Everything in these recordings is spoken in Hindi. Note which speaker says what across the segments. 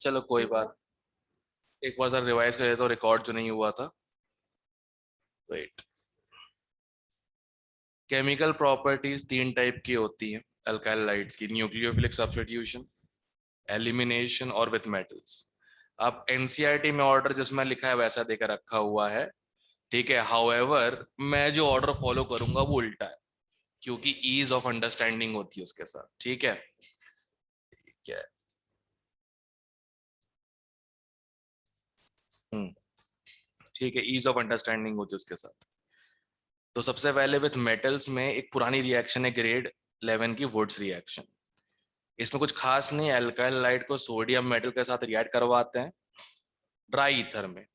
Speaker 1: चलो कोई बात, एक बार सर रिवाइज कर देता हूँ रिकॉर्ड जो नहीं हुआ था। वेट। केमिकल प्रॉपर्टीज तीन टाइप की होती हैं अल्काइलाइड्स की, न्यूक्लियोफिलिक सब्स्टिट्यूशन, एलिमिनेशन और विथ मेटल्स। अब एनसीईआरटी में ऑर्डर जिसमें लिखा है वैसा देकर रखा हुआ है, ठीक है। हाउएवर मैं जो ऑर्डर फॉलो करूंगा वो उल्टा है, क्योंकि ईज ऑफ अंडरस्टैंडिंग होती है उसके साथ, ठीक है। ठीक है। हम्म, ठीक है, ईज ऑफ अंडरस्टैंडिंग होती है उसके साथ। तो सबसे पहले विथ मेटल्स में एक पुरानी रिएक्शन है ग्रेड 11 की, वुड्स रिएक्शन। इसमें कुछ खास नहीं, अल्काइल लाइट को सोडियम मेटल के साथ रिएक्ट करवाते हैं ड्राई ईथर में,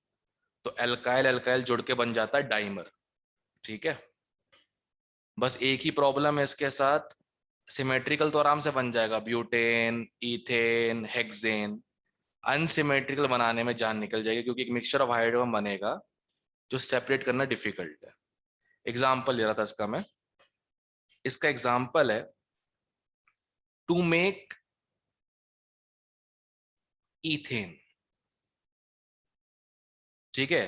Speaker 1: तो अल्काइल अल्काइल जुड़ के बन जाता है डाइमर, ठीक है। बस एक ही प्रॉब्लम है इसके साथ, सिमेट्रिकल तो आराम से बन जाएगा, ब्यूटेन, इथेन, हेक्सेन। अनसिमेट्रिकल बनाने में जान निकल जाएगी, क्योंकि एक मिक्सचर ऑफ हाइड्रोजन बनेगा जो सेपरेट करना डिफिकल्ट है। एग्जाम्पल ले रहा था इसका मैं, इसका एग्जाम्पल है टू मेक इथेन, ठीक है।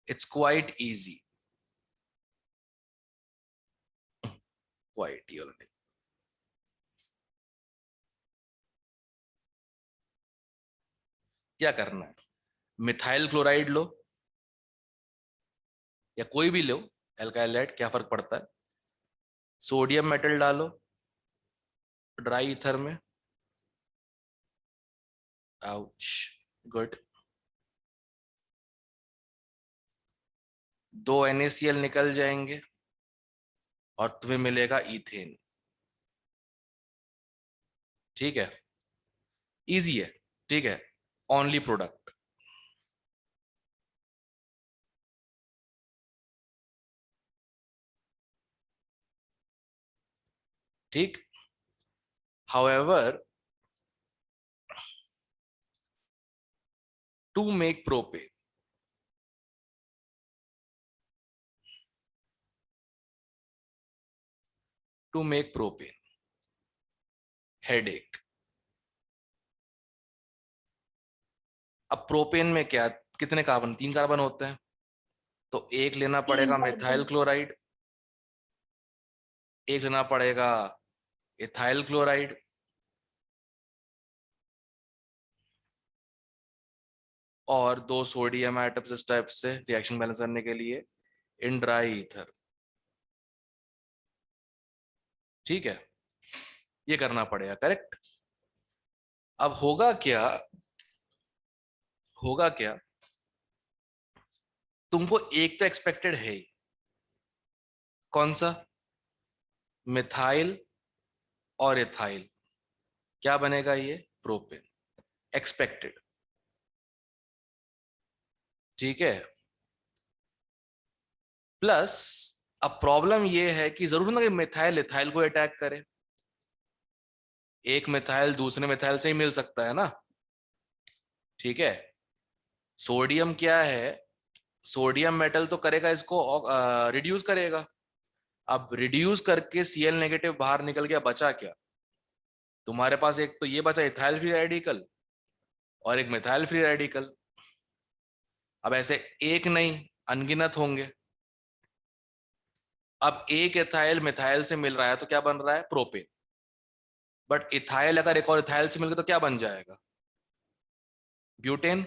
Speaker 1: It's quite easy, quite he already. क्या करना है, मिथाइल क्लोराइड लो या कोई भी लो एल्काइलाइड, क्या फर्क पड़ता है। सोडियम मेटल डालो ड्राई ईथर में, आउच, गुड। दो NaCl निकल जाएंगे और तुम्हें मिलेगा इथेन, ठीक है। इजी है, ठीक है। ओनली प्रोडक्ट, ठीक। However to make propane, to make propane, headache. अब प्रोपेन में क्या, कितने कार्बन, 3 कार्बन होते हैं, तो एक लेना
Speaker 2: तीन
Speaker 1: पड़ेगा मिथाइल
Speaker 2: कार्बन।
Speaker 1: क्लोराइड, एक लेना पड़ेगा इथाइल क्लोराइड, और दो सोडियम एटम्स इस टाइप से रिएक्शन बैलेंस करने के लिए इन ड्राई ईथर, ठीक है। ये करना पड़ेगा, करेक्ट। अब होगा क्या, होगा क्या, तुमको एक तो एक्सपेक्टेड है ही, कौन सा, मिथाइल और इथाइल, क्या बनेगा ये, प्रोपेन, एक्सपेक्टेड, ठीक है। प्लस अब प्रॉब्लम ये है कि जरूर ना कि मिथाइल इथाइल को अटैक करे, एक मिथाइल दूसरे मिथाइल से ही मिल सकता है ना, ठीक है। सोडियम क्या है, सोडियम मेटल तो करेगा इसको, रिड्यूस करेगा। अब रिड्यूस करके Cl- बाहर निकल गया, बचा क्या तुम्हारे पास, एक तो ये बचा इथाइल फ्री रेडिकल और एक मिथाइल फ्री रेडिकल। अब ऐसे एक नहीं, अनगिनत होंगे। अब एक इथाइल मिथाइल से मिल रहा है तो क्या बन रहा है, प्रोपेन। बट इथाइल अगर एक और इथाइल से मिल गया तो क्या बन जाएगा, ब्यूटेन।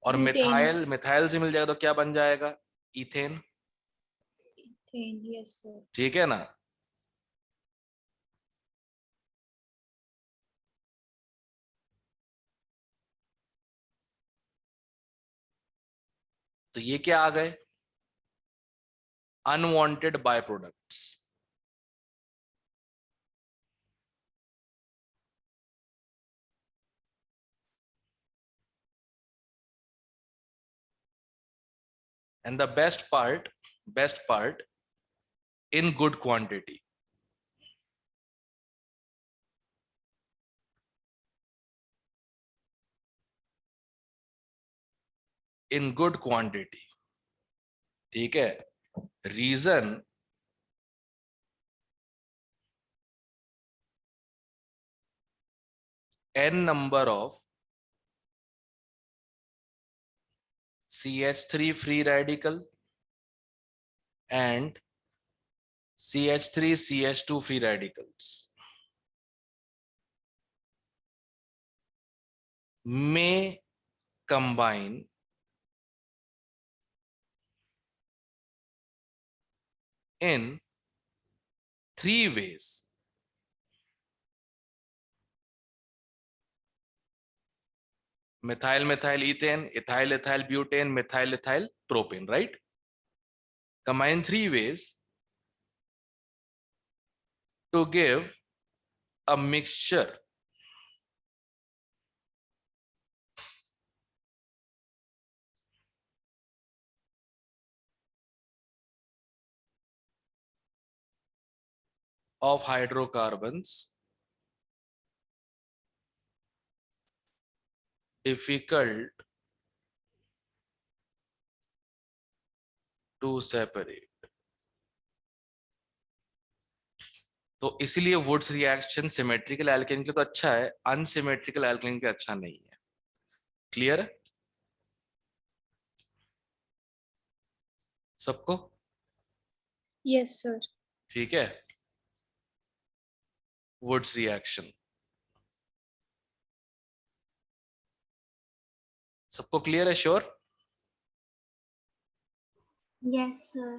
Speaker 1: और
Speaker 2: ब्यूटेन।
Speaker 1: मिथाइल मिथाइल से मिल जाएगा तो क्या बन जाएगा, इथेन,
Speaker 2: इथेन, यस सर।
Speaker 1: ठीक है ना। तो ये क्या आ गए, unwanted by products. And the best part, in good quantity, in good quantity, ठीक है। Reason, n number of CH3 free radical and CH3 CH2 free radicals may combine in three ways. Methyl methyl ethane, ethyl ethyl butane, methyl ethyl propane, right? Combine three ways to give a mixture of hydrocarbons difficult to separate. तो इसीलिए वुड्स रिएक्शन सिमेट्रिकल एल्केन के तो अच्छा है, अनसिमेट्रिकल एल्केन के अच्छा नहीं है. क्लियर है सबको?
Speaker 2: Yes, sir.
Speaker 1: ठीक है. वुड्स रिएक्शन सबको क्लियर है? श्योर?
Speaker 2: Yes, sir.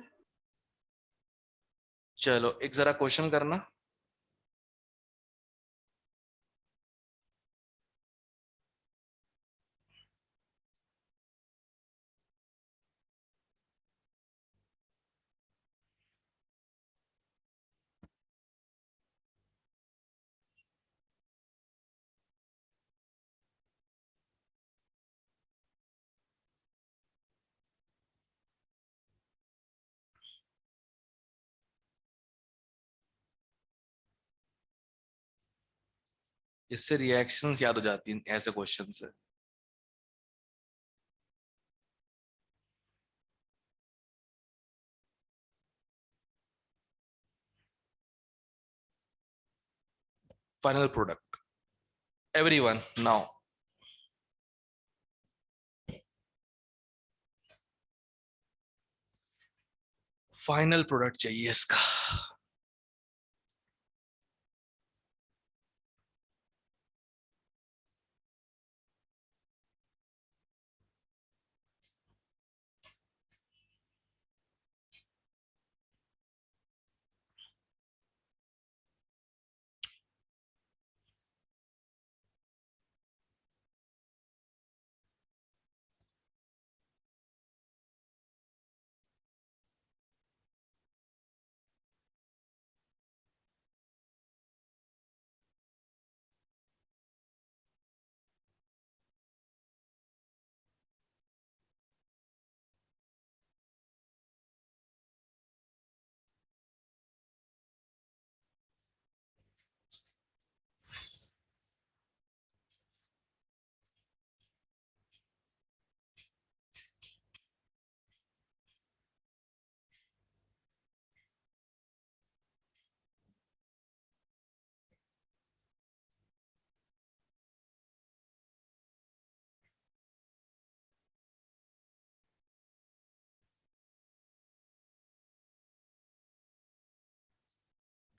Speaker 1: चलो एक जरा क्वेश्चन करना. इससे रिएक्शंस याद हो जाती हैं ऐसे क्वेश्चन से. Final product everyone now. Final product चाहिए इसका.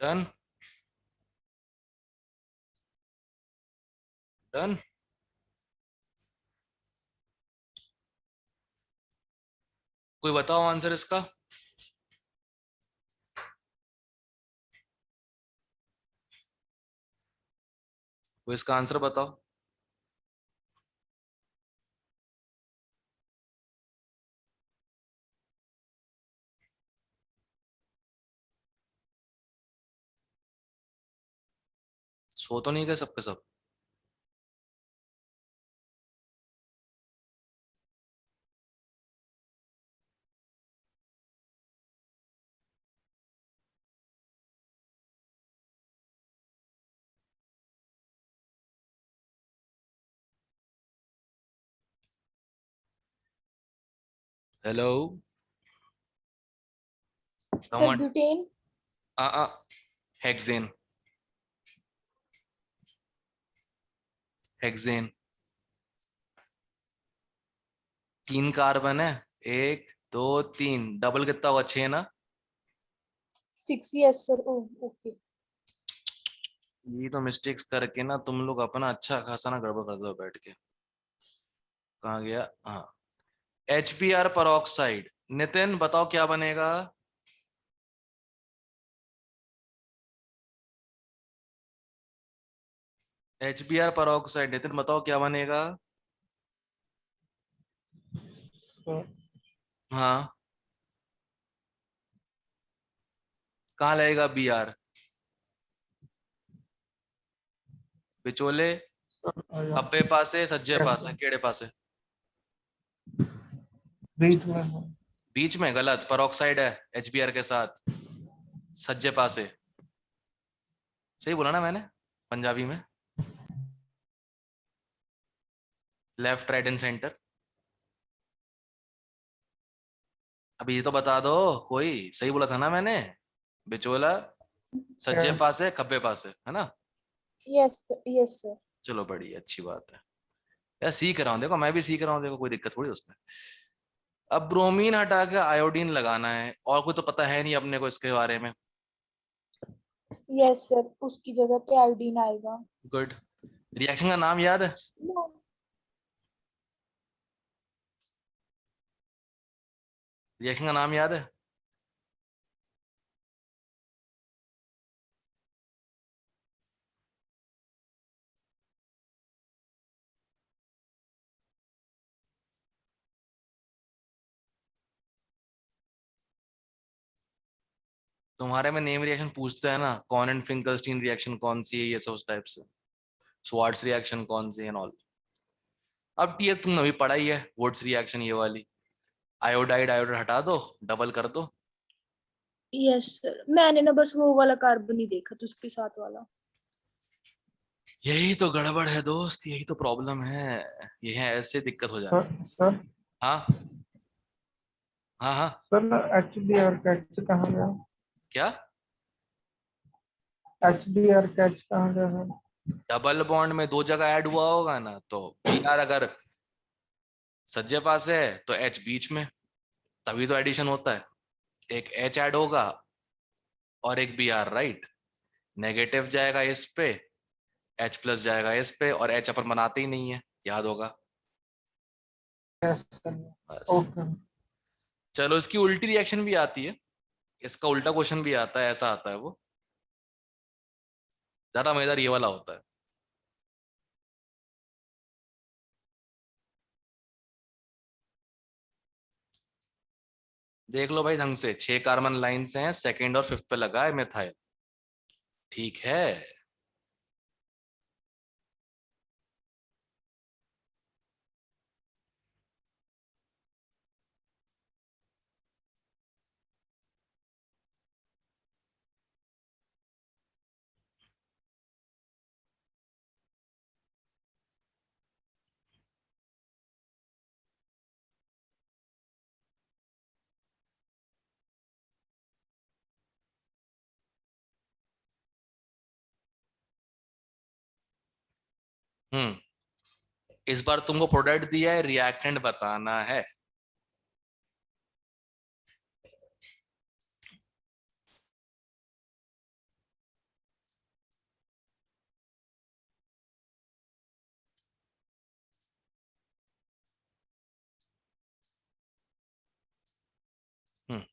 Speaker 1: डन. डन. कोई बताओ आंसर इसका. कोई इसका आंसर बताओ. सो तो नहीं गए सबके सब? हेलो
Speaker 2: Sir,
Speaker 1: समन.
Speaker 2: butane.
Speaker 1: हेक्सेन. हेक्सेन, 3 कार्बन है, 1 2 3, डबल कितना होगा, 6 ना।
Speaker 2: 6, yes sir. Oh, okay.
Speaker 1: ये तो मिस्टेक्स करके ना तुम लोग अपना अच्छा खासा ना गड़बड़ कर दो बैठ के। कहाँ गया, हाँ, HBr परऑक्साइड। नितिन बताओ क्या बनेगा। HBr परऑक्साइड, नितिन बताओ क्या बनेगा।
Speaker 3: तो
Speaker 1: हाँ, कहाँ लगेगा Br, बिचोले, खब्बे पासे, सज्जे पासे, केड़े पासे।
Speaker 3: बीच में है।
Speaker 1: बीच में गलत, परऑक्साइड है HBr के साथ, सज्जे पासे। सही बोला ना मैंने पंजाबी में, लेफ्ट राइट एंड सेंटर। अब ये तो बता दो, कोई सही बोला था ना मैंने, बिचोला, सज्जे पासे, खब्बे पासे, है ना।
Speaker 2: Yes sir. Yes sir.
Speaker 1: चलो बड़ी अच्छी बात है यार, सीख रहा हूँ, देखो मैं भी सीख रहा हूँ, देखो कोई दिक्कत थोड़ी उसमें। अब ब्रोमीन हटा के आयोडीन लगाना है, और कोई तो पता है नहीं अपने को इसके बारे में।
Speaker 2: Yes sir. उसकी जगह पे आयोडीन आएगा.
Speaker 1: गुड। रिएक्शन का नाम याद है।
Speaker 2: No.
Speaker 1: रिएक्शन का नाम याद है। तुम्हारे में नेम रिएक्शन पूछते हैं ना, कॉर्न एंड फिंकलस्टीन रिएक्शन कौन सी है, ये सब उस टाइप से, स्वार्ट्स रिएक्शन कौन सी है, ऑल। अब ये तुमने अभी पढ़ा ही है, वुड्स रिएक्शन ये वाली, आयोडाइड आयोडाइड हटा दो, डबल कर दो।
Speaker 2: Yes sir. मैंने ना बस वो वाला कार्बन ही देखा था उसके साथ वाला.
Speaker 1: यही तो गड़बड़ है दोस्त, यही तो प्रॉब्लम है, ये है ऐसे दिक्कत हो जाती
Speaker 3: सर सर
Speaker 1: है। हाँ हाँ हाँ।
Speaker 3: सर HBr कैच कहाँ गया?
Speaker 1: क्या,
Speaker 3: HBr कैच कहाँ गया है?
Speaker 1: डबल बॉन्ड में 2 जगह ऐड हुआ होगा ना, तो Br अगर सज्जे पास है तो H बीच में, तभी तो एडिशन होता है। एक H ऐड होगा और एक Br, राइट। नेगेटिव जाएगा इस पे, H प्लस जाएगा इस पे, और H अपन बनाते ही नहीं है, याद होगा।
Speaker 3: Yes sir.
Speaker 1: बस।
Speaker 3: ओके।
Speaker 1: चलो इसकी उल्टी रिएक्शन भी आती है, इसका उल्टा क्वेश्चन भी आता है, ऐसा आता है वो, ज्यादा मजेदार ये वाला होता है। देख लो भाई ढंग से, 6 कार्बन लाइन से हैं, सेकेंड और फिफ्थ पे लगा है मिथाइल, ठीक है। हम्म, इस बार तुमको प्रोडक्ट दिया है, रिएक्टेंट बताना है। हम्म,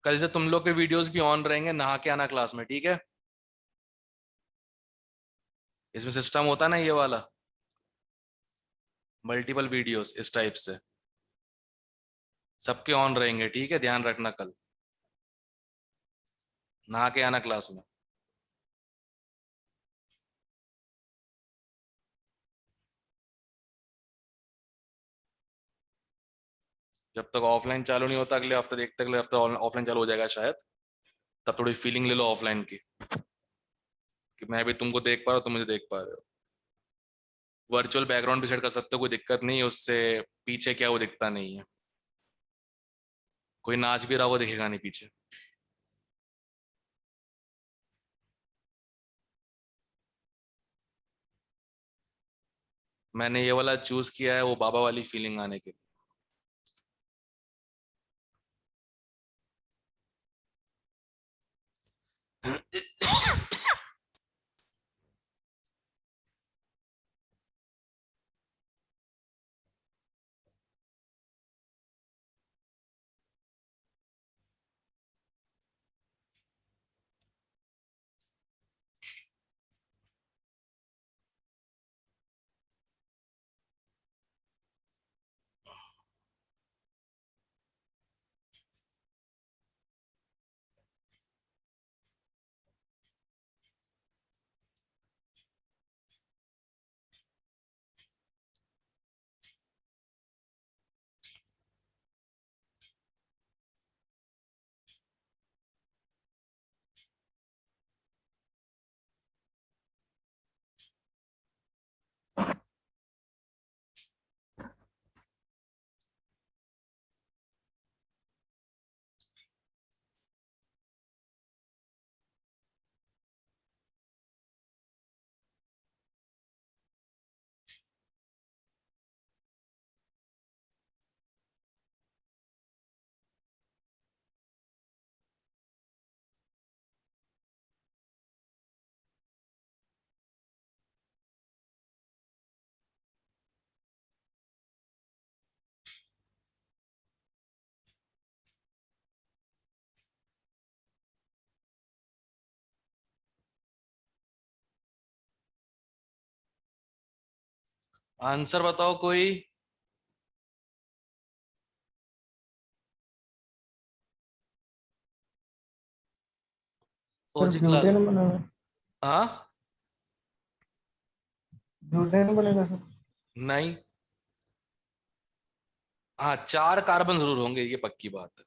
Speaker 1: कल से तुम लोग के वीडियोस भी ऑन रहेंगे, नहा के आना क्लास में, ठीक है। इसमें सिस्टम होता है ना ये वाला, मल्टीपल वीडियोस इस टाइप से, सबके ऑन रहेंगे, ठीक है, ध्यान रखना कल नहा के आना क्लास में। जब तक ऑफलाइन चालू नहीं होता अगले हफ्ते, देखते अगले हफ्ते ऑफलाइन चालू हो जाएगा शायद, तब थोड़ी फीलिंग ले लो ऑफलाइन की, कि मैं भी तुमको देख पा रहा हूँ, तुम मुझे देख पा रहे हो। वर्चुअल बैकग्राउंड भी सेट कर सकते हो, कोई दिक्कत नहीं है उससे। पीछे क्या वो दिखता नहीं है, कोई नाच भी रहा हो दिखेगा नहीं पीछे। मैंने ये वाला चूज किया है वो बाबा वाली फीलिंग आने के लिए। आंसर बताओ कोई।
Speaker 3: Sir
Speaker 1: logic class.
Speaker 3: ब्यूटेन बनेगा।
Speaker 1: हाँ।
Speaker 3: ब्यूटेन बनेगा सर।
Speaker 1: नहीं। हाँ 4 कार्बन जरूर होंगे, ये पक्की बात है।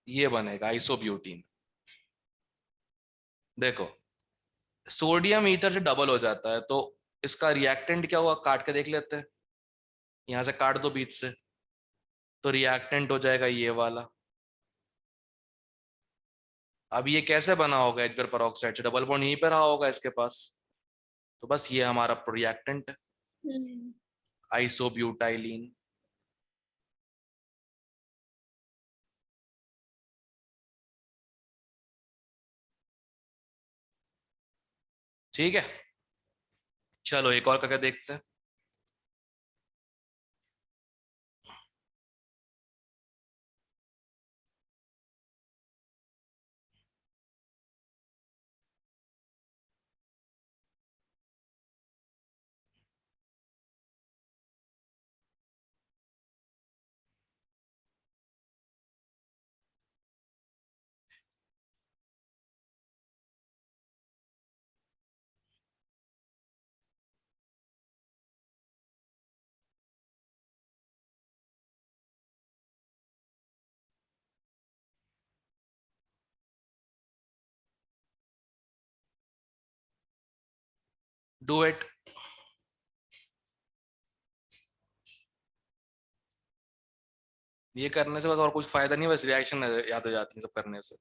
Speaker 1: ये बनेगा आइसोब्यूटीन। देखो सोडियम ईथर से डबल हो जाता है, तो इसका रिएक्टेंट क्या हुआ, काट के देख लेते हैं। यहां से काट दो बीच से, तो रिएक्टेंट हो जाएगा ये वाला। अब ये कैसे बना होगा, एडगर पेरोक्साइड से डबल बॉन्ड यहीं पे रहा होगा इसके पास। तो बस ये हमारा रिएक्टेंट है,
Speaker 2: हम्म।
Speaker 1: आइसोब्यूटाइलीन। ठीक है, चलो एक और करके देखते हैं। Do it. ये करने से बस और कुछ फायदा नहीं, बस रिएक्शन याद हो जाती है सब करने से।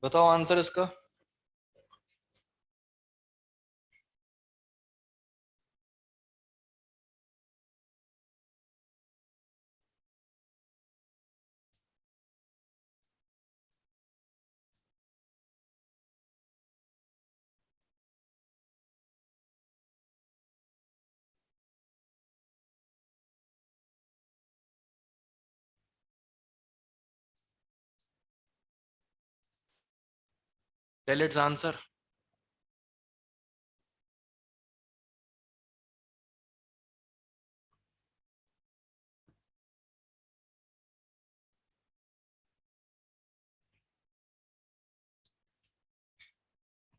Speaker 1: बताओ आंसर इसका। Tell its answer.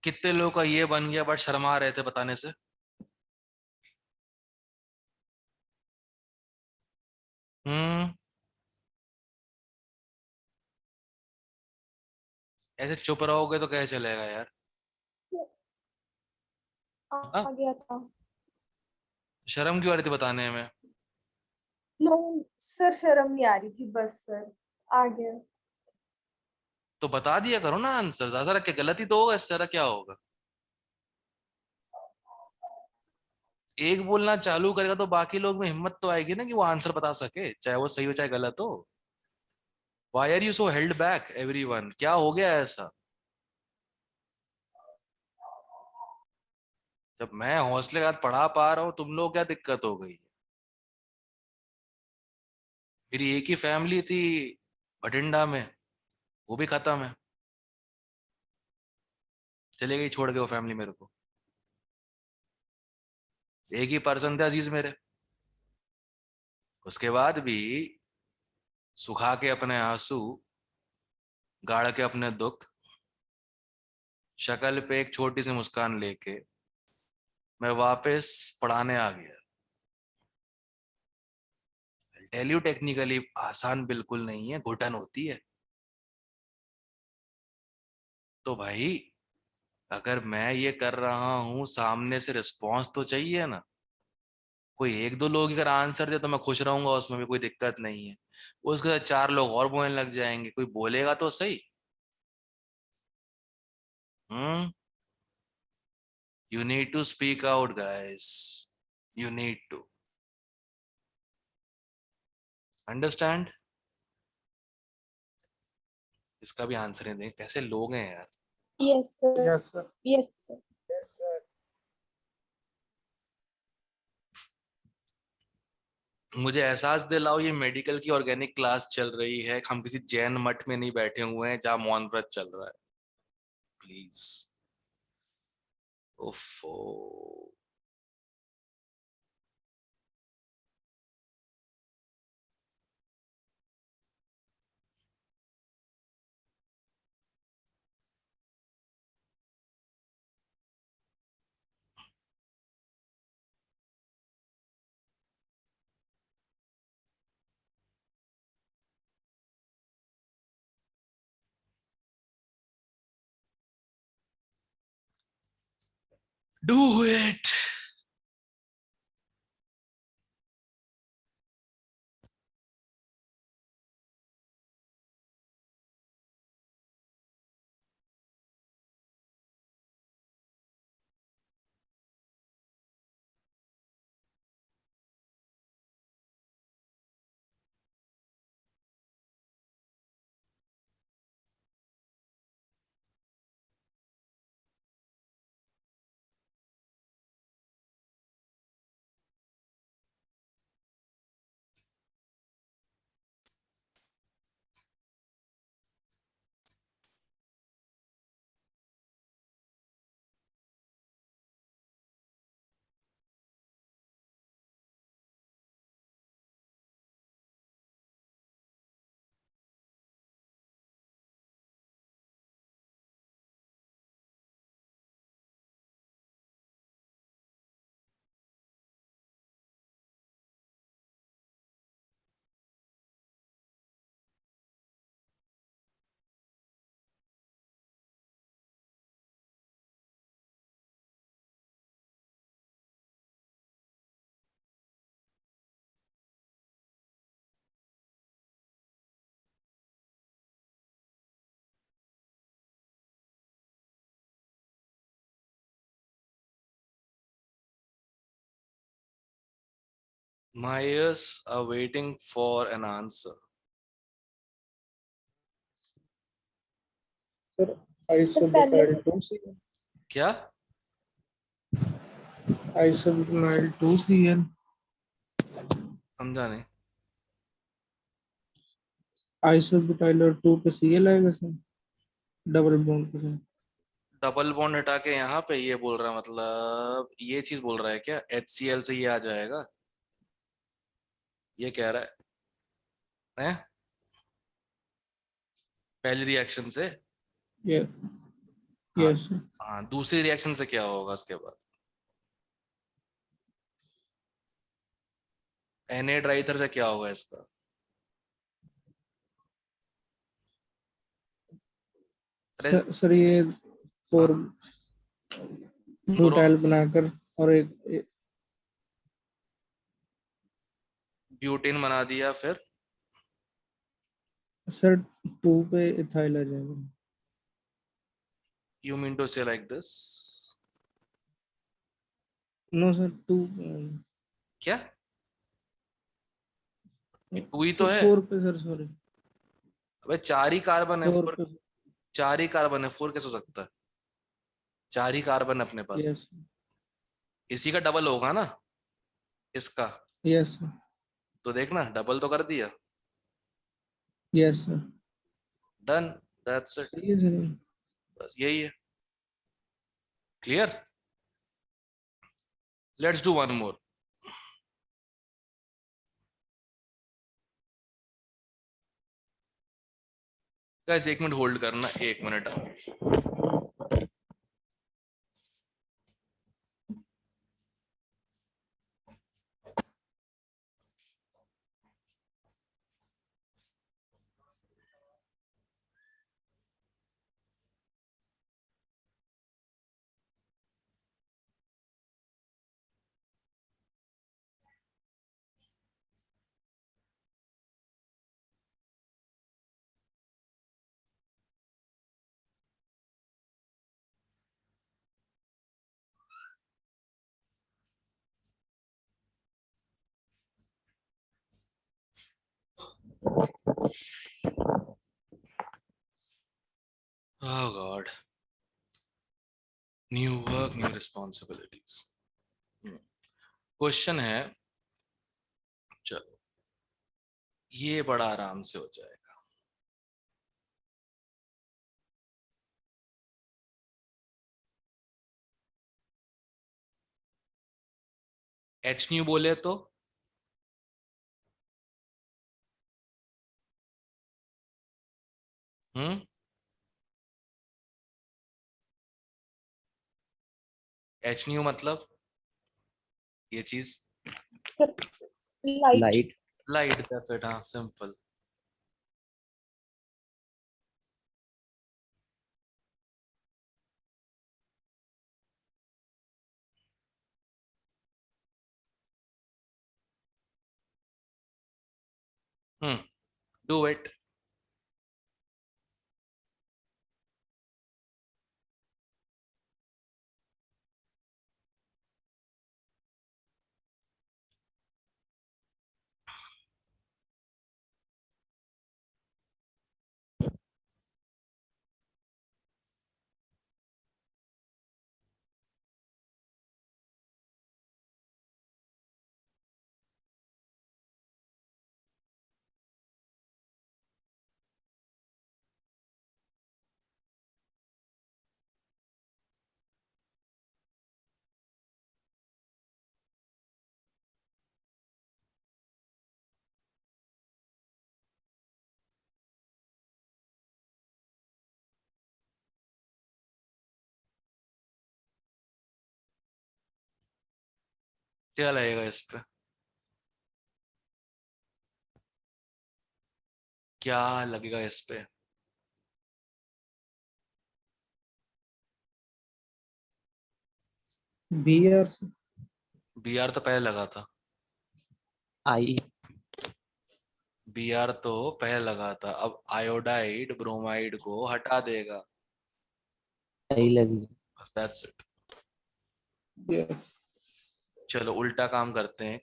Speaker 1: कितने लोगों का ये बन गया बट शर्मा रहे थे बताने से? हम्म। ऐसे चुप रहोगे तो कैसे चलेगा यार। हाँ?
Speaker 2: आ गया था।
Speaker 1: शर्म क्यों आ रही थी बताने में?
Speaker 2: नहीं सर, शर्म नहीं आ रही थी बस सर। आ गया।
Speaker 1: तो बता दिया करो ना आंसर, ज्यादा रख के गलती तो होगा, इससे ज्यादा क्या होगा। एक बोलना चालू करेगा तो बाकी लोग में हिम्मत तो आएगी ना कि वो आंसर बता सके, चाहे वो सही हो चाहे गलत हो। Why are you so held back everyone, क्या हो गया ऐसा? जब मैं हौसले के साथ पढ़ा पा रहा हूँ, तुम लोग क्या दिक्कत हो गई? मेरी एक ही फैमिली थी बठिंडा में, वो भी खत्म है। चले गई छोड़ के वो फैमिली मेरे को। एक ही पर्सन थे अजीज मेरे। उसके बाद भी सुखा के अपने आंसू, गाड़ के अपने दुख, शक्ल पे एक छोटी सी मुस्कान लेके मैं वापस पढ़ाने आ गया। टेल यू टेक्निकली आसान बिल्कुल नहीं है, घुटन होती है। तो भाई अगर मैं ये कर रहा हूं, सामने से रिस्पॉन्स तो चाहिए ना। कोई एक दो लोग अगर आंसर दे तो मैं खुश रहूंगा, उसमें भी कोई दिक्कत नहीं है। उसके साथ चार लोग और बोलने लग जाएंगे, कोई बोलेगा तो सही। हम्म। You need to speak out guys, you need to understand. इसका भी आंसर नहीं देंगे, कैसे लोग हैं यार।
Speaker 2: Yes sir.
Speaker 3: Yes sir.
Speaker 2: Yes sir.
Speaker 1: मुझे एहसास दिलाओ, ये मेडिकल की ऑर्गेनिक क्लास चल रही है, हम किसी जैन मठ में नहीं बैठे हुए हैं जहां मौन व्रत चल रहा है। प्लीज। ओफो। Do it. My ears are waiting for an answer.
Speaker 3: Sir
Speaker 2: इससे पहले
Speaker 3: isobutyl 2CN
Speaker 1: क्या?
Speaker 3: isobutyl 2CN
Speaker 1: समझा नहीं।
Speaker 3: isobutyl और 2 पे Cl आएगा सर डबल बॉन्ड के साथ।
Speaker 1: डबल बॉन्ड हटा के यहाँ पे ये बोल रहा है, मतलब ये चीज बोल रहा है क्या? HCl से ये आ जाएगा, ये कह रहा है? पहली रिएक्शन से?
Speaker 3: ये
Speaker 1: हाँ
Speaker 3: यस सर।
Speaker 1: हाँ, दूसरी रिएक्शन से क्या होगा उसके बाद? Na-ट्राइथर से क्या होगा इसका? अरे
Speaker 3: सर ये फोर
Speaker 1: ब्रो,
Speaker 3: ब्यूटाइल बनाकर और एक
Speaker 1: ब्यूटेन बना दिया, फिर
Speaker 3: सर 2 पे इथाइल आ जाएगा।
Speaker 1: यू मीन टू से लाइक दिस?
Speaker 3: नो सर 2
Speaker 1: क्या? 2 ही तो है।
Speaker 3: 4 पे सर सॉरी
Speaker 1: अबे 4 ही कार्बन है,
Speaker 3: 4
Speaker 1: 4?
Speaker 3: पे
Speaker 1: 4 ही कार्बन है, 4 कैसे हो सकता है? 4 ही कार्बन है अपने पास।
Speaker 3: यस
Speaker 1: इसी का डबल होगा ना इसका?
Speaker 3: यस
Speaker 1: तो देखना, डबल तो कर दिया।
Speaker 3: Yes sir
Speaker 1: done, that's it,
Speaker 3: सही है सर।
Speaker 1: बस यही है। Clear? Let's do one more. Guys 1 minute hold करना, 1 minute. Oh god, new work, new responsibilities. Question है, चलो ये बड़ा आराम से हो जाएगा। एच न्यू बोले तो एच न्यू मतलब ये चीज,
Speaker 2: sir light.
Speaker 4: Light.
Speaker 1: Light, that's it. हाँ, सिंपल। Do it. क्या लगेगा इस पे? क्या लगेगा इस पे?
Speaker 3: बी आर
Speaker 1: बी आर तो पहले लगा था।
Speaker 4: आई।
Speaker 1: बी आर तो पहले लगा था, अब आयोडाइड ब्रोमाइड को हटा देगा,
Speaker 4: आई लगी।
Speaker 1: बस दैट्स इट।
Speaker 3: यस
Speaker 1: चलो उल्टा काम करते हैं।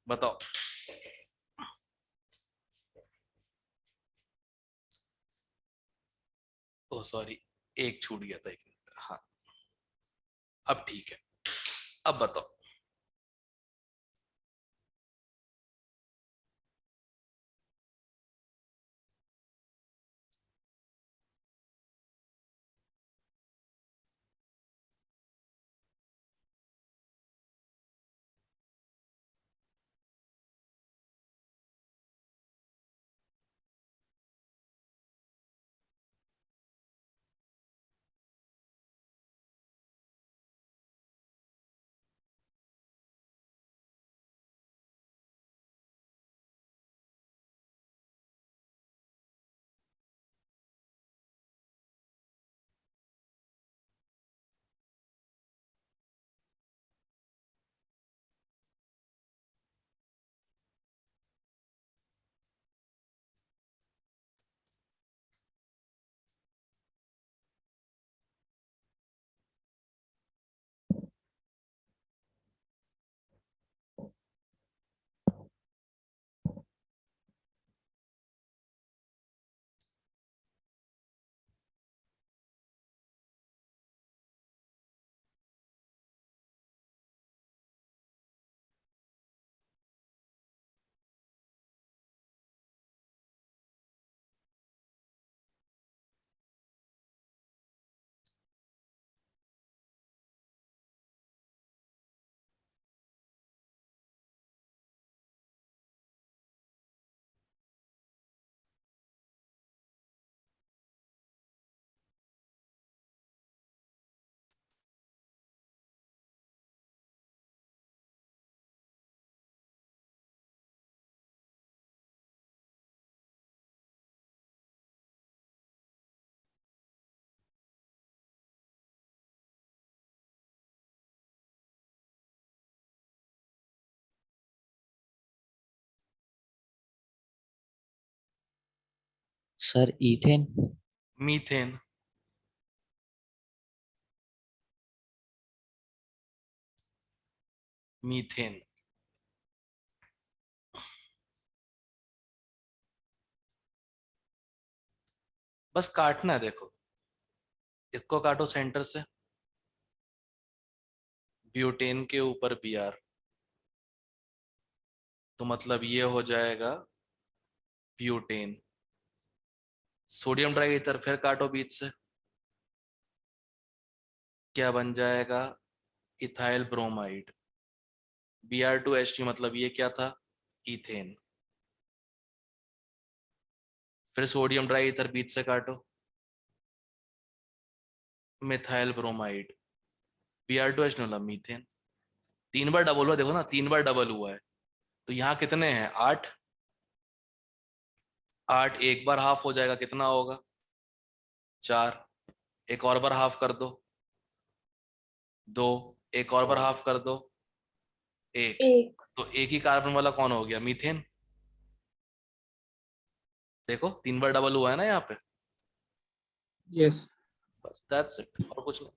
Speaker 1: बताओ। ओ सॉरी, एक छूट गया था, एक मिनट। हाँ, अब ठीक है, अब बताओ।
Speaker 4: Sir ethane.
Speaker 1: मीथेन। मीथेन। बस काटना है, देखो, इसको काटो सेंटर से, ब्यूटेन के ऊपर Br, तो मतलब ये हो जाएगा ब्यूटेन। सोडियम डाई ईथर फिर काटो बीच से, क्या बन जाएगा, इथाइल ब्रोमाइड। Br2H2 मतलब ये क्या था, इथेन। फिर सोडियम डाई ईथर बीच से काटो, मिथाइल ब्रोमाइड। Br2H मतलब मीथेन। 3 बार डबल हुआ, देखो ना, 3 बार डबल हुआ है। तो यहाँ कितने हैं, 8। 8 एक बार हाफ हो जाएगा, कितना होगा, 4। एक और बार हाफ कर दो, 2। एक और बार हाफ कर दो, 1।
Speaker 2: एक।
Speaker 1: तो एक ही कार्बन वाला कौन हो गया, मीथेन। देखो 3 बार डबल हुआ है ना यहाँ पे।
Speaker 3: यस।
Speaker 1: बस दैट्स इट, और कुछ नहीं।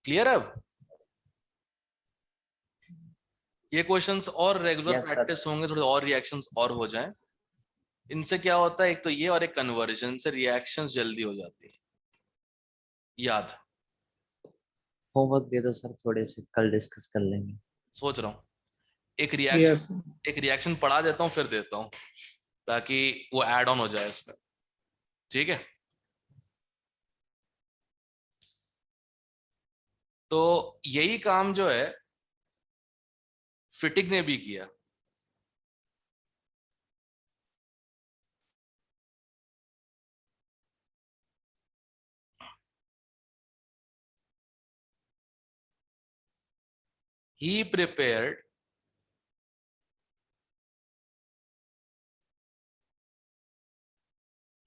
Speaker 1: क्लियर है अब। ये क्वेश्चंस और रेगुलर
Speaker 4: यस सर।
Speaker 1: प्रैक्टिस होंगे, थोड़े और रिएक्शंस और हो जाएं। इनसे क्या होता है, एक तो ये और एक कन्वर्जन से रिएक्शंस जल्दी हो जाती है, याद।
Speaker 4: होमवर्क दे दो सर, थोड़े से कल डिस्कस कर लेंगे।
Speaker 1: सोच रहा हूँ एक
Speaker 3: यस।
Speaker 1: रिएक्शन, एक रिएक्शन पढ़ा देता हूँ फिर देता हूँ, ताकि वो ऐड ऑन हो जाए इसमें। ठीक है, तो यही काम जो है फिटिक ने भी किया। he prepared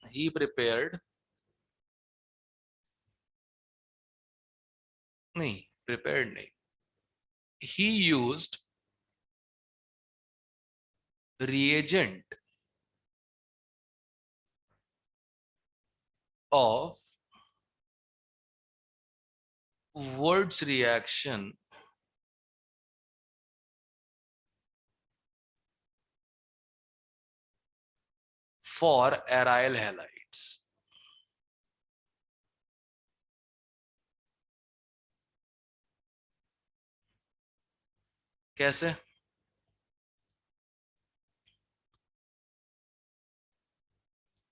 Speaker 1: he prepared नहीं, prepared नहीं, he used reagent of Wurtz reaction for aryl halides. कैसे?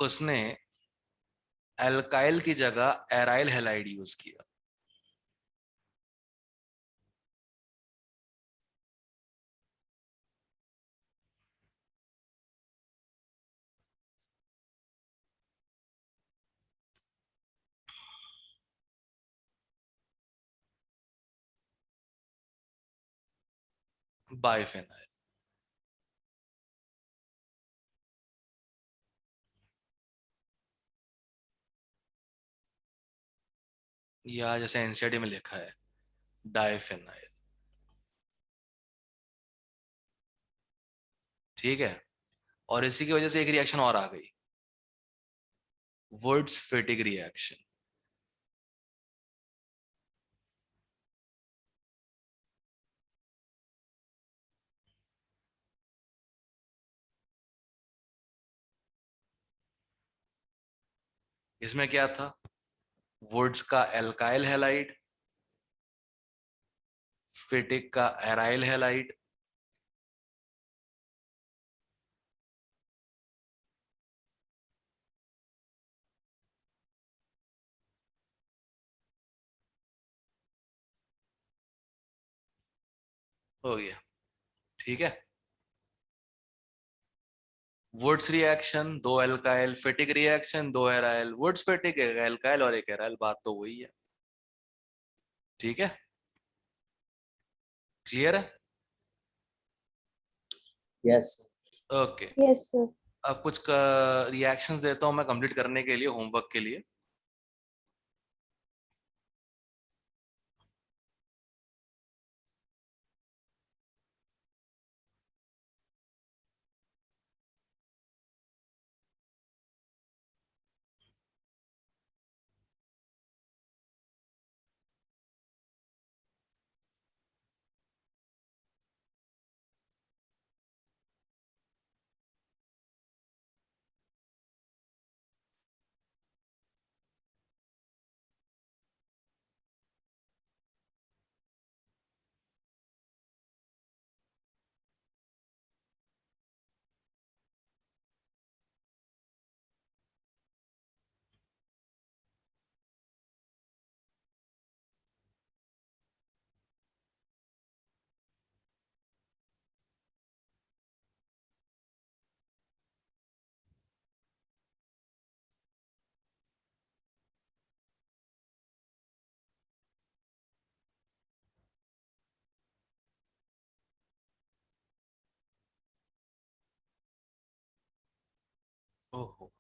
Speaker 1: उसने एल्काइल की जगह एराइल हैलाइड यूज किया। बाइफेनाइल। या जैसे एनसीईआरटी में लिखा है डाइफेनाइल। ठीक है। और इसी की वजह से एक रिएक्शन और आ गई, वुड्स फिटिक रिएक्शन। इसमें क्या था? वुड्स का एल्काइल हैलाइड, फिटिक का एराइल हैलाइड। हो गया। ठीक है। वुड्स रिएक्शन, दो एल्काइल, फिटिक रिएक्शन, दो एराइल, वुड्स फिटिक, एक एल्काइल और एक एराइल, बात तो वही है। ठीक है, क्लियर है?
Speaker 4: यस।
Speaker 1: ओके।
Speaker 2: Yes sir.
Speaker 1: अब कुछ रिएक्शंस देता हूं मैं कंप्लीट करने के लिए, होमवर्क के लिए। ओहो।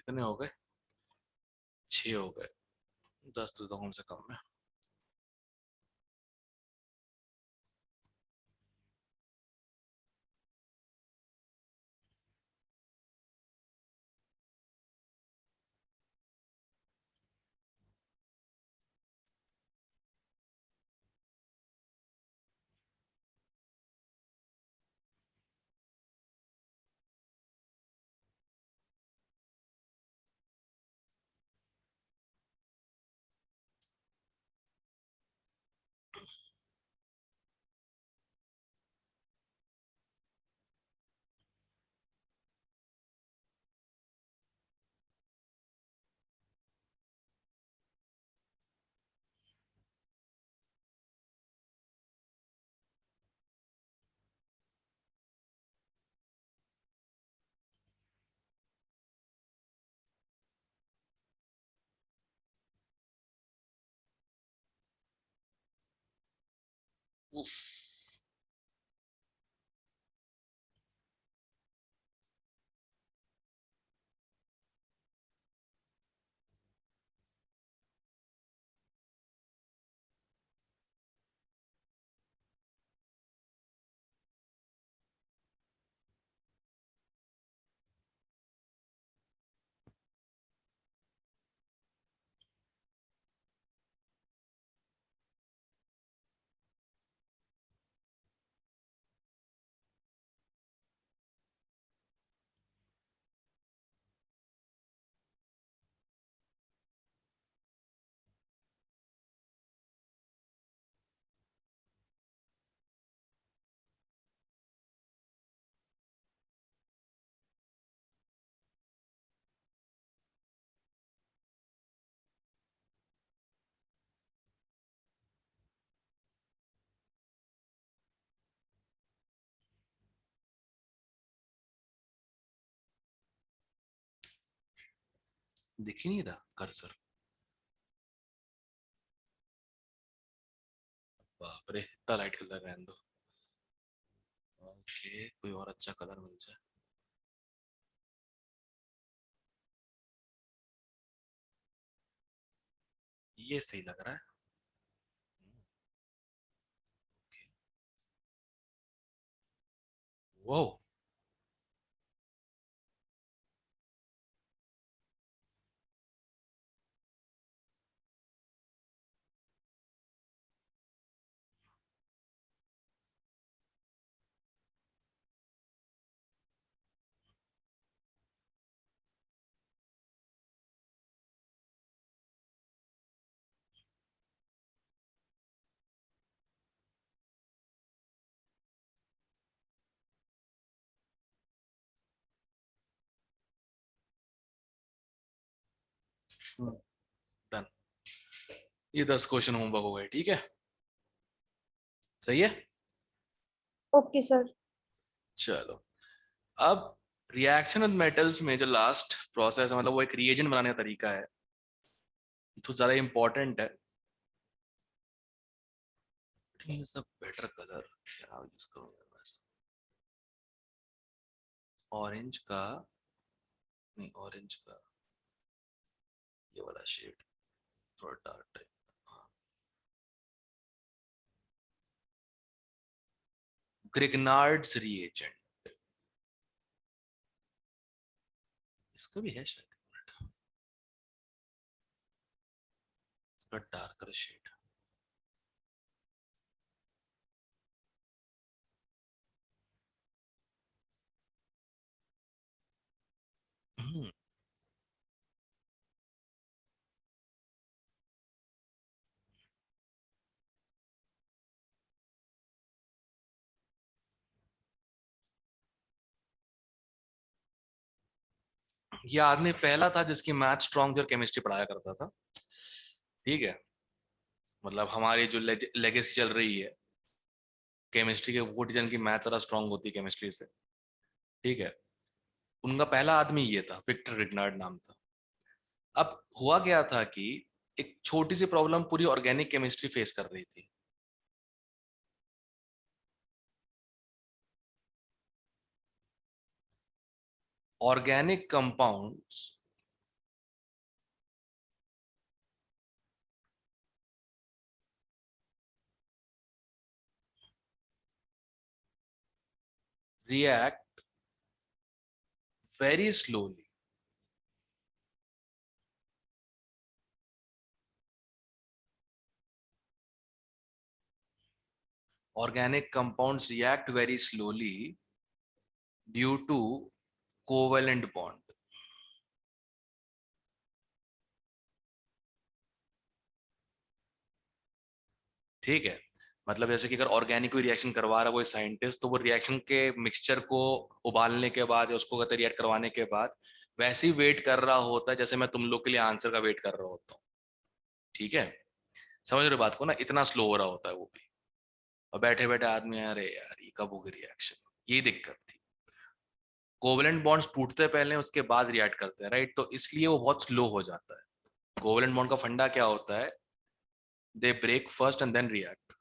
Speaker 1: कितने हो गए? 6 हो गए, 10 तो कम से कम है। उफ, दिख ही नहीं रहा कर्सर। बाप रे, इतना लाइट कलर रहने दो। ओके, कोई और अच्छा कलर मिल जाए। ये सही लग रहा है। वो डन। ये 10 क्वेश्चन होमवर्क हो गए, ठीक है? सही है।
Speaker 2: Okay sir.
Speaker 1: चलो, अब रिएक्शन विद मेटल्स में जो लास्ट प्रोसेस है, मतलब वो एक रिएजेंट बनाने का तरीका है, तो ज्यादा इंपॉर्टेंट है। सब बेटर कलर क्या यूज करूंगा? बस ऑरेंज का, नहीं ऑरेंज का ये वाला शेड थोड़ा डार्क टाइप। हाँ, ग्रिग्नार्ड्स रिएजेंट, इसका भी है शायद, इसका डार्कर शेड। ये आदमी पहला था जिसकी मैथ स्ट्रांग थी और केमिस्ट्री पढ़ाया करता था, ठीक है? मतलब हमारी जो लेगेसी चल रही है केमिस्ट्री के, वो टीचर की मैथ ज़्यादा स्ट्रांग होती है केमिस्ट्री से, ठीक है? उनका पहला आदमी ये था, विक्टर रिग्नार्ड नाम था। अब हुआ क्या था कि एक छोटी सी प्रॉब्लम पूरी ऑर्गेनिक केमिस्ट्री फेस कर रही थी। Organic compounds react very slowly. Organic compounds react very slowly due to covalent bond. ठीक है, मतलब जैसे कि अगर ऑर्गेनिक कोई रिएक्शन करवा रहा है कोई साइंटिस्ट, तो वो रिएक्शन के मिक्सचर को उबालने के बाद या उसको रिएक्ट करवाने के बाद वैसे ही वेट कर रहा होता है जैसे मैं तुम लोग के लिए आंसर का वेट कर रहा होता हूँ। ठीक है, समझ रहे हो बात को ना, इतना स्लो हो रहा होता है वो भी। और बैठे बैठे आदमी, अरे यार ये कब होगी रिएक्शन, ये दिक्कत थी। कोवेलेंट बॉन्ड्स टूटते पहले उसके बाद रिएक्ट करते हैं, राइट, तो इसलिए वो बहुत स्लो हो जाता है। कोवेलेंट बॉन्ड का फंडा क्या होता है, they break first and then react.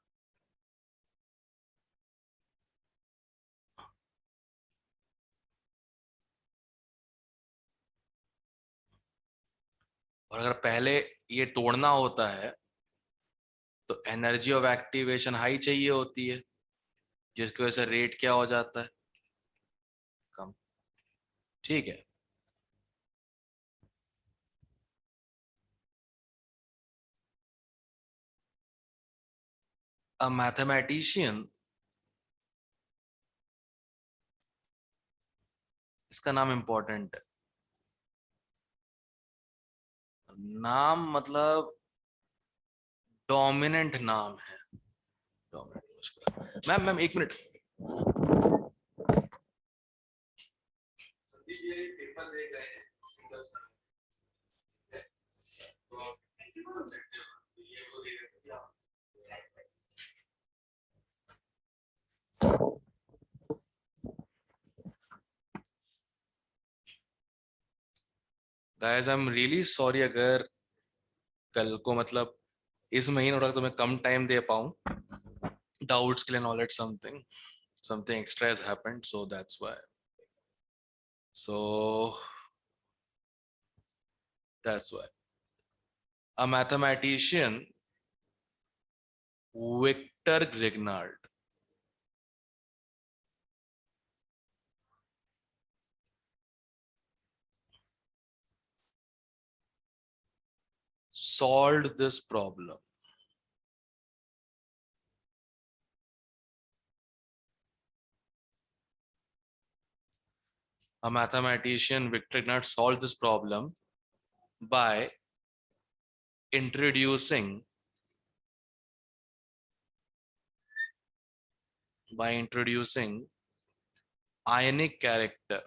Speaker 1: और अगर पहले ये तोड़ना होता है तो एनर्जी ऑफ एक्टिवेशन हाई चाहिए होती है, जिसकी वजह से रेट क्या हो जाता है, कम। ठीक है, अ मैथमेटिशियन, इसका नाम इंपॉर्टेंट है। नाम मतलब डोमिनेंट नाम है, डोमिनेंट। मैम मैम एक मिनट, संदीप ये पेपर दे गए हैं, तो ये वो दे रहे हैं। Guys I am really sorry अगर कल को मतलब इस महीने थोड़ा तुम्हें कम टाइम दे पाऊं डाउट्स के लिए, knowledge something extra has happened, so that's why, so that's why a mathematician Victor Grignard solved this problem. A mathematician, Victor Ignat, solved this problem by introducing ionic character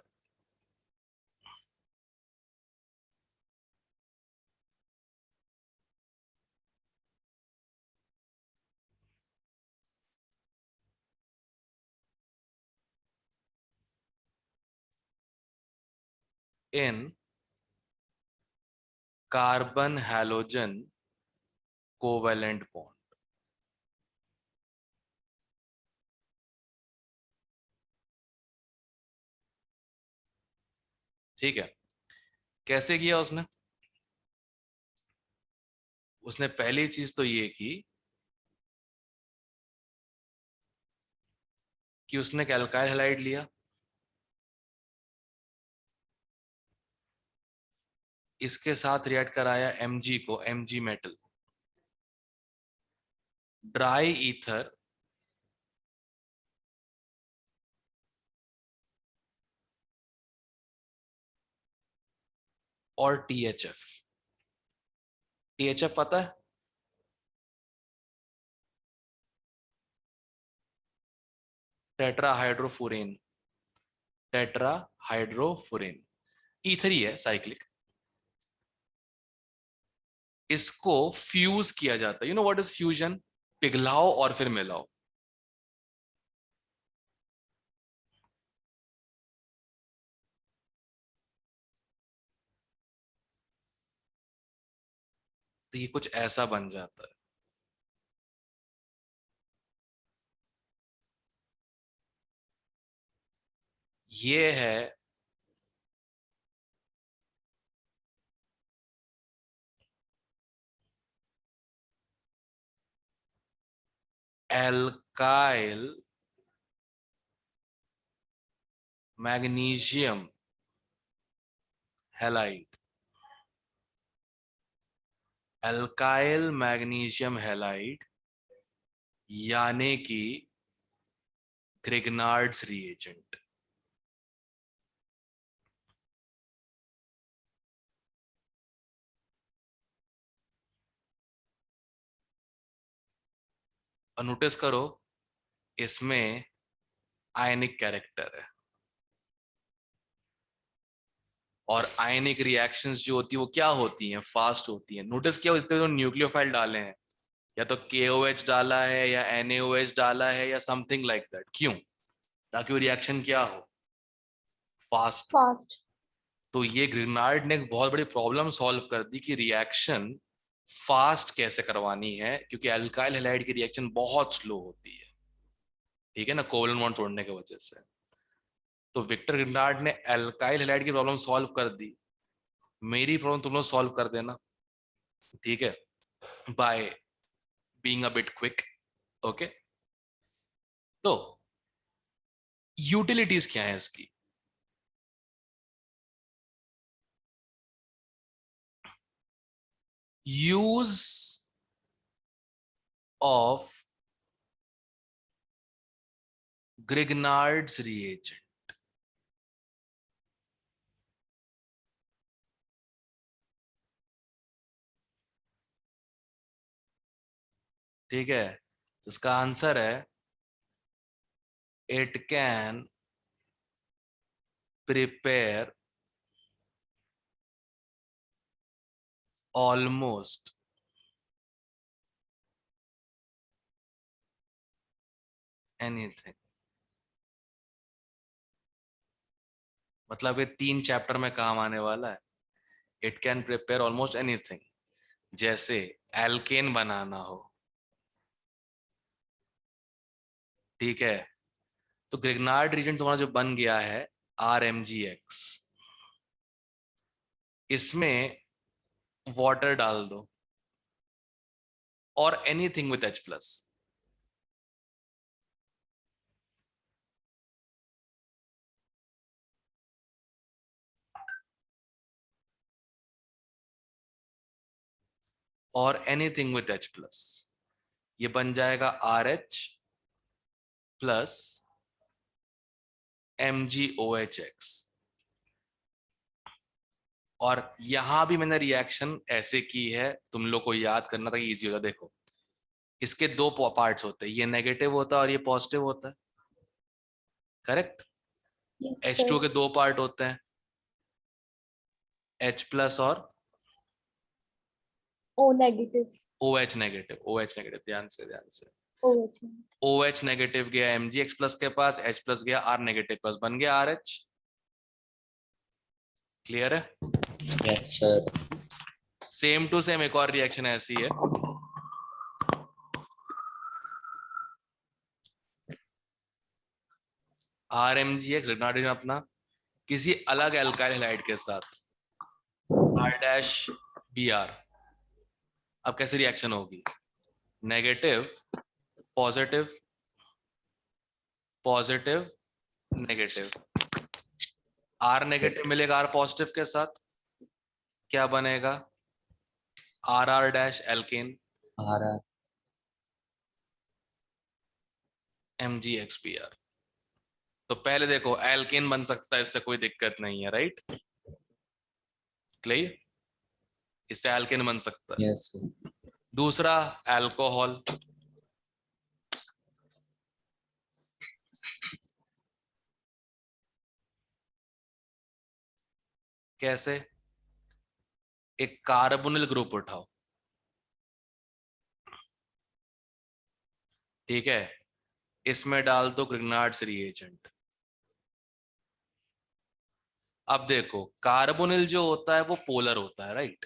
Speaker 1: in carbon halogen covalent bond. ठीक है, कैसे किया उसने? उसने पहली चीज तो ये की कि उसने एल्काइल हैलाइड लिया, इसके साथ रिएक्ट कराया Mg को, Mg मेटल, ड्राई ईथर और THF। THF पता है? टेट्राहाइड्रोफुरेन, टेट्राहाइड्रोफुरेन, ईथर ही है, साइक्लिक। इसको फ्यूज किया जाता है। You know what is fusion? पिघलाओ और फिर मिलाओ। तो ये कुछ ऐसा बन जाता है। ये है alkyl magnesium halide, alkyl magnesium halide, यानी कि ग्रिग्नार्ड्स रिएजेंट। और नोटिस करो इसमें आयनिक कैरेक्टर है, और आयनिक रिएक्शंस जो होती है वो क्या होती हैं, फास्ट होती हैं। नोटिस किया इसमें जो न्यूक्लियोफाइल डाले हैं, या तो KOH डाला है या NaOH डाला है या समथिंग लाइक दैट। क्यों? ताकि वो रिएक्शन क्या हो, फास्ट।
Speaker 2: फास्ट।
Speaker 1: तो ये ग्रिग्नार्ड ने एक बहुत बड़ी प्रॉब्लम सॉल्व कर दी कि रिएक्शन फास्ट कैसे करवानी है, क्योंकि अल्काइल हैलाइड की रिएक्शन बहुत स्लो होती है, ठीक है ना, कोवलेंट बॉन्ड तोड़ने की वजह से। तो विक्टर ग्रिग्नार्ड ने अल्काइल हैलाइड की प्रॉब्लम सॉल्व कर दी, मेरी प्रॉब्लम तुम लोग सॉल्व कर देना, ठीक है, by being a bit quick. Okay, तो यूटिलिटीज क्या है इसकी? Use of Grignard's reagent. ठीक है, तो इसका आंसर है it can prepare almost anything. मतलब ये 3 चैप्टर में काम आने वाला है। It can prepare almost anything, जैसे एल्केन बनाना हो, ठीक है, तो ग्रिग्नार्ड रीजन तुम्हारा जो बन गया है RMgX, इसमें वाटर डाल दो और एनीथिंग विथ H+, और एनीथिंग विथ H+, ये बन जाएगा RH प्लस MgOHX। और यहां भी मैंने रिएक्शन ऐसे की है, तुम लोग को याद करना था, इजी होगा। देखो इसके 2 पार्ट्स होते हैं, ये नेगेटिव होता है और ये पॉजिटिव होता है, करेक्ट।
Speaker 2: Yes
Speaker 1: H2
Speaker 2: sir.
Speaker 1: के 2 पार्ट होते हैं, H+ और
Speaker 2: O negative.
Speaker 1: OH negative. OH negative, ध्यान से ध्यान से।
Speaker 2: ओ
Speaker 1: OH नेगेटिव गया MgX+ के पास, H+ गया R नेगेटिव पास, बन गया RH। क्लियर है?
Speaker 4: Yes sir.
Speaker 1: Same to same एक और रिएक्शन ऐसी है, RMgX रिग्नार्ड अपना किसी अलग एल्काइल हैलाइड के साथ R-Br। अब कैसी रिएक्शन होगी? Negative positive, positive negative, R negative मिलेगा R पॉजिटिव के साथ, क्या बनेगा? RR- एल्केन
Speaker 4: आ रहा।
Speaker 1: MgXBr। तो पहले देखो एल्केन बन सकता है, इससे कोई दिक्कत नहीं है, राइट? क्लियर? इससे एल्केन बन सकता है।
Speaker 4: Yes sir.
Speaker 1: दूसरा अल्कोहल, कैसे? एक कार्बोनिल ग्रुप उठाओ, ठीक है, इसमें डाल दो ग्रिग्नार्ड्स रिएजेंट। अब देखो कार्बोनिल जो होता है वो पोलर होता है, राइट?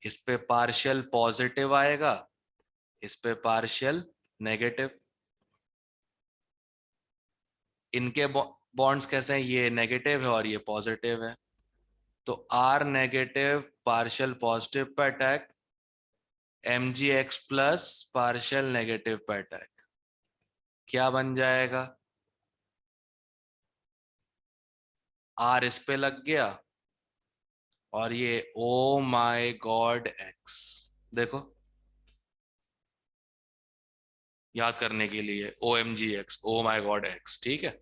Speaker 1: इस पे पार्शियल पॉजिटिव आएगा, इस पे पार्शियल नेगेटिव। इनके बॉन्ड्स कैसे हैं? ये नेगेटिव है और ये पॉजिटिव है, तो R negative partial positive pay attack, MgX+ partial negative पे अटैक, क्या बन जाएगा? R इस पे लग गया और ये ओ माई गॉड एक्स, देखो याद करने के लिए ओ एम जी एक्स, ओ माई गॉड एक्स, ठीक है।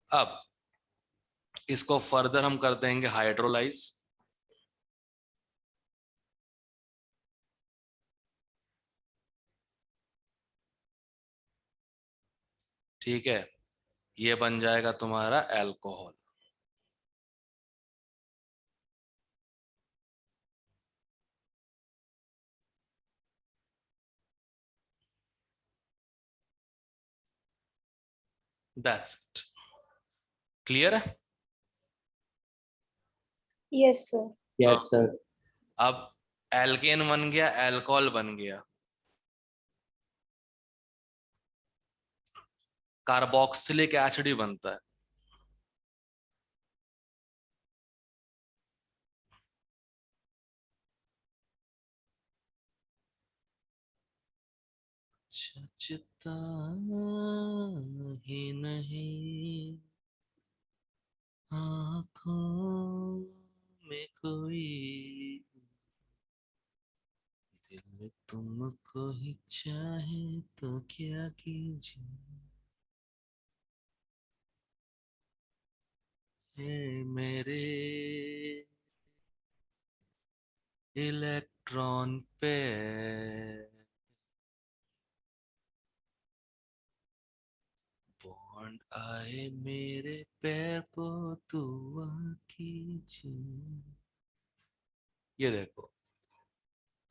Speaker 1: अब इसको फर्दर हम कर देंगे हाइड्रोलाइज। ठीक है, ये बन जाएगा तुम्हारा एल्कोहल। That's it. क्लियर है?
Speaker 2: Yes sir.
Speaker 4: Yes sir.
Speaker 1: अब एल्केन बन गया, एल्कोहल बन गया, कार्बोक्सिलिक एसिड ही बनता है। सचता ही नहीं आँखों में कोई, दिल तुमको ही चाहे तो क्या कीजिए, है मेरे इलेक्ट्रॉन पे बॉन्ड आए मेरे पैर को दुआ कीजिए। ये देखो,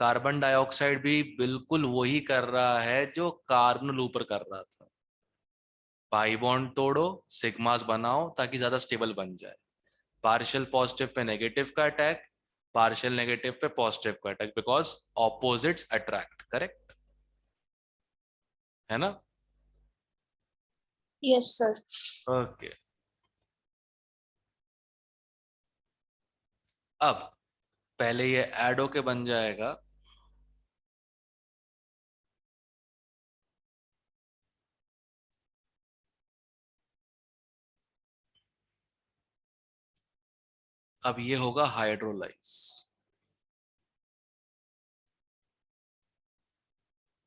Speaker 1: कार्बन डाइऑक्साइड भी बिल्कुल वही कर रहा है जो कार्बन ऊपर कर रहा था। पाई बॉन्ड तोड़ो, सिग्मास बनाओ ताकि ज्यादा स्टेबल बन जाए। पार्शियल पॉजिटिव पे नेगेटिव का अटैक, पार्शियल नेगेटिव पे पॉजिटिव का attack, because opposites attract, correct है ना?
Speaker 2: Yes sir.
Speaker 1: ओके। अब पहले ये ऐड होके बन जाएगा अब ये होगा हाइड्रोलाइज।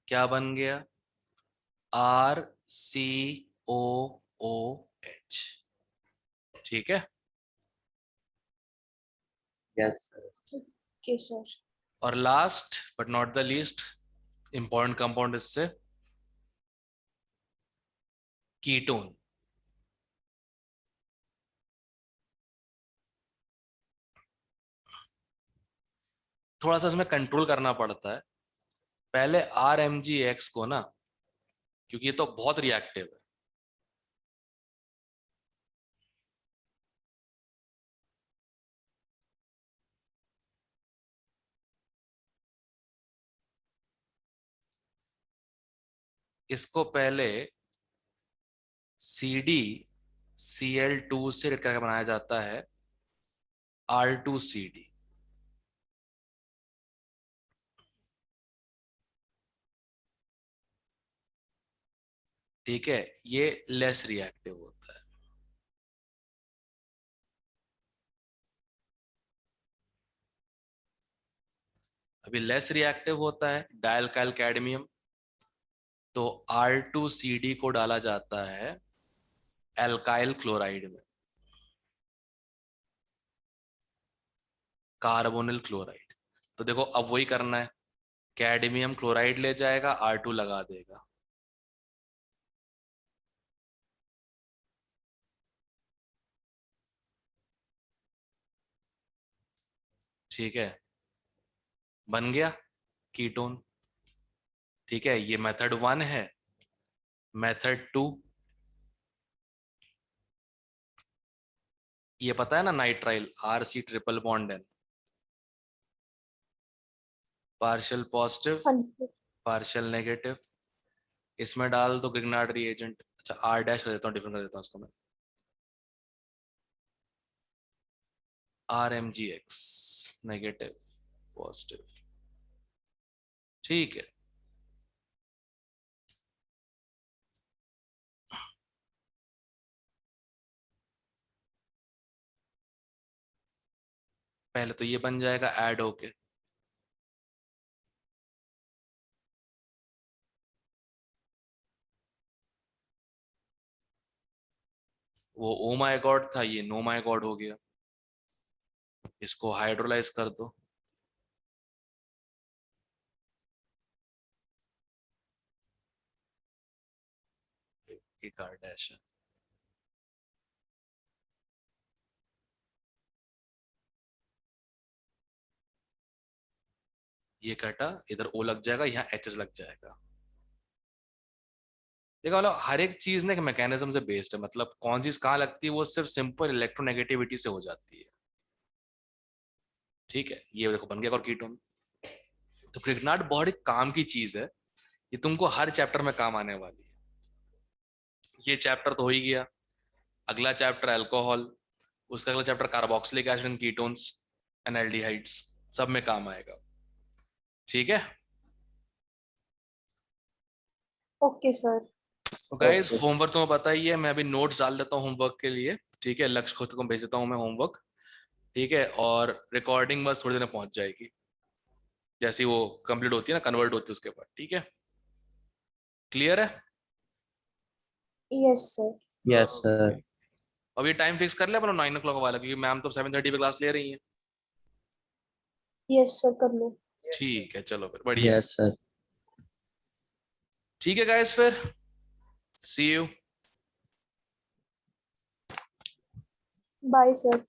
Speaker 1: क्या बन गया? RCOOH, ठीक है।
Speaker 4: Yes sir.
Speaker 2: Okay sir.
Speaker 1: और last but not the least important compound इससे, कीटोन। थोड़ा सा इसमें कंट्रोल करना पड़ता है। पहले RMGX को ना, क्योंकि ये तो बहुत रिएक्टिव है, इसको पहले CdCl2 से रिएक्ट करके बनाया जाता है R2CD। ठीक है, ये लेस रिएक्टिव होता है। अभी लेस रिएक्टिव होता है डायल्काइल कैडमियम, तो R2CD को डाला जाता है एल्काइल क्लोराइड में, कार्बोनिल क्लोराइड। तो देखो अब वही करना है, कैडमियम क्लोराइड ले जाएगा, R2 लगा देगा। ठीक है, बन गया कीटोन। ठीक है, ये मेथड 1 है। मेथड 2, ये पता है ना nitrile, RC triple bond N, partial positive
Speaker 2: हाँ जी।
Speaker 1: पार्शियल नेगेटिव, इसमें डाल दो ग्रिग्नार्ड रिएजेंट। अच्छा R डैश कर देता हूँ, डिफरेंट कर देता हूँ इसको मैं, RMGX नेगेटिव पॉजिटिव, ठीक है। पहले तो ये बन जाएगा ऐड होके, वो ओ माय गॉड था, ये नो माय गॉड हो गया। इसको हाइड्रोलाइज कर दो, ये कार्डेशियन। ये कटा, इधर ओ लग जाएगा, यहाँ एच लग जाएगा। देखो मतलब हर एक चीज ना एक मैकेनिज्म से बेस्ड है, मतलब कौन चीज कहाँ लगती है वो सिर्फ सिंपल इलेक्ट्रोनेगेटिविटी से हो जाती है। ठीक है, ये देखो बन गया और कीटोन। तो क्रिग्नार्ड बहुत एक काम की चीज है, ये तुमको हर चैप्टर में काम आने वाली है। ये चैप्टर तो हो ही गया, अगला चैप्टर अल्कोहल, उसका अगला chapter carboxylic acid and ketones and aldehydes, सब में काम आएगा। ठीक है,
Speaker 2: ओके सर।
Speaker 1: तो गाइस
Speaker 4: Okay.
Speaker 1: होमवर्क तुम्हें पता ही है, मैं अभी नोट्स डाल देता हूँ होमवर्क के लिए। ठीक है, लक्ष्य खुद को भेज देता हूँ मैं होमवर्क। ठीक है, और रिकॉर्डिंग बस थोड़ी देर में पहुंच जाएगी, जैसी वो कंप्लीट होती है ना, कन्वर्ट होती है उसके बाद। ठीक है, क्लियर है?
Speaker 2: Yes sir.
Speaker 4: Yes, sir.
Speaker 1: अब ये टाइम फिक्स कर ले अपना 9 o'clock वाला, क्योंकि मैम तो 7:30 पे क्लास ले रही है।
Speaker 2: यस सर कर लो।
Speaker 1: ठीक है, चलो फिर बढ़िया है।
Speaker 4: Yes, sir.
Speaker 1: ठीक है गाइस, फिर सी यू।
Speaker 2: Bye sir.